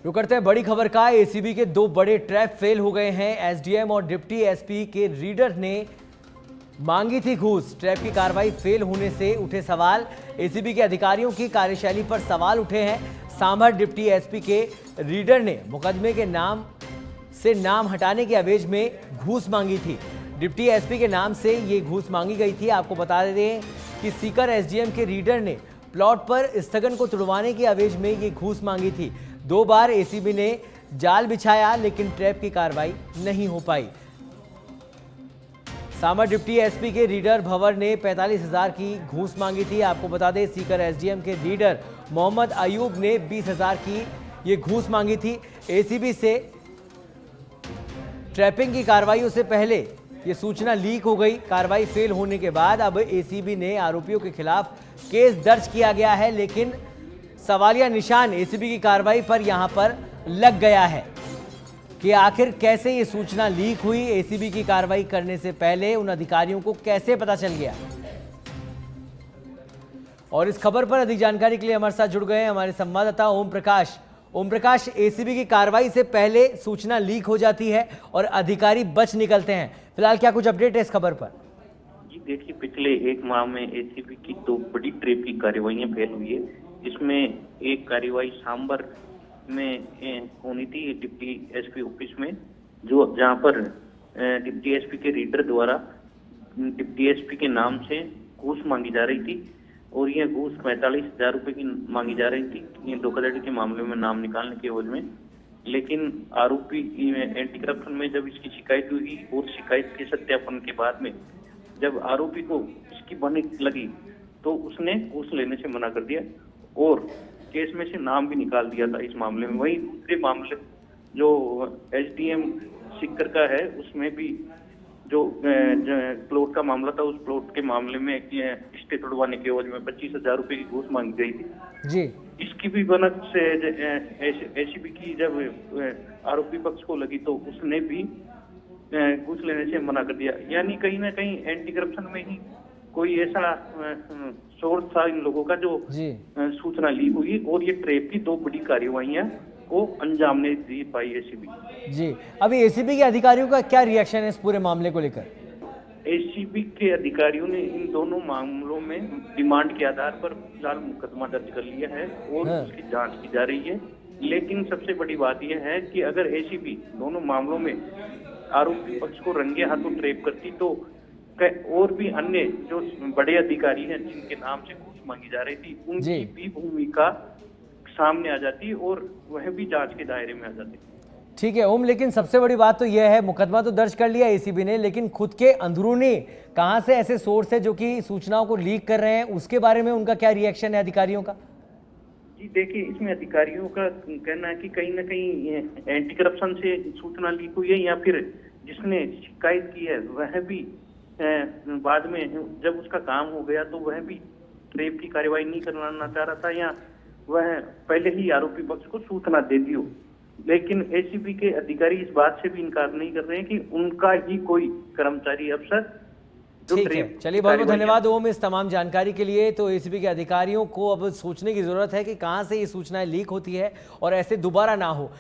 रुक करते हैं बड़ी खबर का। एसीबी के दो बड़े ट्रैप फेल हो गए हैं। एसडीएम और डिप्टी एसपी के रीडर ने मांगी थी घूस। ट्रैप की कार्रवाई फेल होने से उठे सवाल। एसीबी के अधिकारियों की कार्यशैली पर सवाल उठे हैं। सामर डिप्टी एसपी के रीडर ने मुकदमे के नाम से नाम हटाने के एवज में घूस मांगी थी। डिप्टी एसपी के नाम से ये घूस मांगी गई थी। आपको बता दें कि सीकर एसडीएम के रीडर ने प्लॉट पर स्थगन को तुड़वाने के एवज में ये घूस मांगी थी। 2 बार एसीबी ने जाल बिछाया लेकिन ट्रैप की कार्रवाई नहीं हो पाई। सामर डिप्टी एसपी के रीडर भंवर ने 45,000 की घूस मांगी थी। आपको बता दें सीकर एसडीएम के रीडर मोहम्मद अयूब ने 20,000 की ये घूस मांगी थी। एसीबी से ट्रैपिंग की कार्रवाइयों से पहले ये सूचना लीक हो गई। कार्रवाई फेल होने के बाद अब एसीबी ने आरोपियों के खिलाफ केस दर्ज किया गया है, लेकिन सवालिया निशान एसीबी की कार्रवाई पर यहां पर लग गया है कि आखिर कैसे ये सूचना लीक हुई। एसीबी की कार्रवाई करने से पहले उन अधिकारियों को कैसे पता चल गया। और इस खबर पर अधिक जानकारी के लिए हमारे साथ जुड़ गए हैं हमारे संवाददाता ओम प्रकाश। ओम प्रकाश, एसीबी की कार्रवाई से पहले सूचना लीक हो जाती है और अधिकारी बच निकलते हैं। फिलहाल क्या कुछ अपडेट है इस खबर पर? जी देखिए, पिछले 1 माह में एसीबी की 2 बड़ी ट्रैप की कार्रवाइयां फेल हुई है। इसमें एक कार्रवाई सांबर में होनी थी डिप्टी एसपी ऑफिस में, जहां पर डिप्टी एसपी के रीडर द्वारा डिप्टी एसपी के नाम से घूस मांगी जा रही थी और यह घूस 45,000 रुपए की मांगी जा रही थी। ये धोखाधड़ी के मामले में नाम निकालने के एवज में। लेकिन आरोपी एंटी करप्शन में जब इसकी शिकायत हुई और शिकायत के सत्यापन के बाद में जब आरोपी को इसकी बनी लगी तो उसने घूस लेने से मना कर दिया और केस में से नाम भी निकाल दिया था इस मामले में। वही दूसरे मामले जो एसडीएम सीकर का है, उसमें भी जो प्लॉट का मामला था, उस प्लॉट के मामले में स्टे तोड़वाने के एवज में 25,000 रुपए की घूस मांगी गई थी जी। इसकी भी बनत से एसीबी की जब आरोपी पक्ष को लगी तो उसने भी घूस लेने से मना कर दिया। यानी कहीं ना कहीं एंटी करप्शन में ही कोई ऐसा सोर्स था इन लोगों का जो सूचना लीक हुई और ये ट्रैप की 2 बड़ी कार्रवाइयां को अंजाम नहीं दे पाई एसीबी जी। अभी एसीबी के अधिकारियों का क्या रिएक्शन है इस पूरे मामले को लेकर? एसीबी के अधिकारियों ने इन दोनों मामलों में डिमांड के आधार पर फिलहाल मुकदमा दर्ज कर लिया है और उसकी जांच की जा रही है। लेकिन सबसे बड़ी बात यह है कि अगर एसीबी दोनों मामलों में आरोपी पक्ष को रंगे हाथों ट्रैप करती तो और भी अन्य जो बड़े अधिकारी हैं जिनके नाम से घूस मांगी जा रही थी, उनकी भी भूमिका सामने आ जाती और वह भी जांच के दायरे में आ जाते। ठीक है ओम, लेकिन सबसे बड़ी बात तो यह है, मुकदमा तो दर्ज कर लिया एसीबी ने, लेकिन खुद के अंदरूनी कहां से ऐसे सोर्स है जो कि सूचनाओं को लीक कर रहे हैं, उसके बारे में उनका क्या रिएक्शन है अधिकारियों का? जी देखिए, इसमें अधिकारियों का कहना है कि कहीं ना कहीं एंटी करप्शन से सूचना लीक हुई है या फिर जिसने शिकायत की है वह भी बाद में जब उसका काम हो गया तो वह भी ट्रैप की कार्रवाई नहीं करवाना चाह रहा था या वह पहले ही आरोपी पक्ष को सूचना दे दी हो। लेकिन एसीबी के अधिकारी इस बात से भी इनकार नहीं कर रहे हैं कि उनका ही कोई कर्मचारी अफसर। ठीक है, चलिए बहुत बहुत धन्यवाद ओम इस तमाम जानकारी के लिए। तो एसीबी के अधिकारियों को अब सोचने की जरूरत है कि कहां से ये सूचनाएं लीक होती है और ऐसे दोबारा ना हो।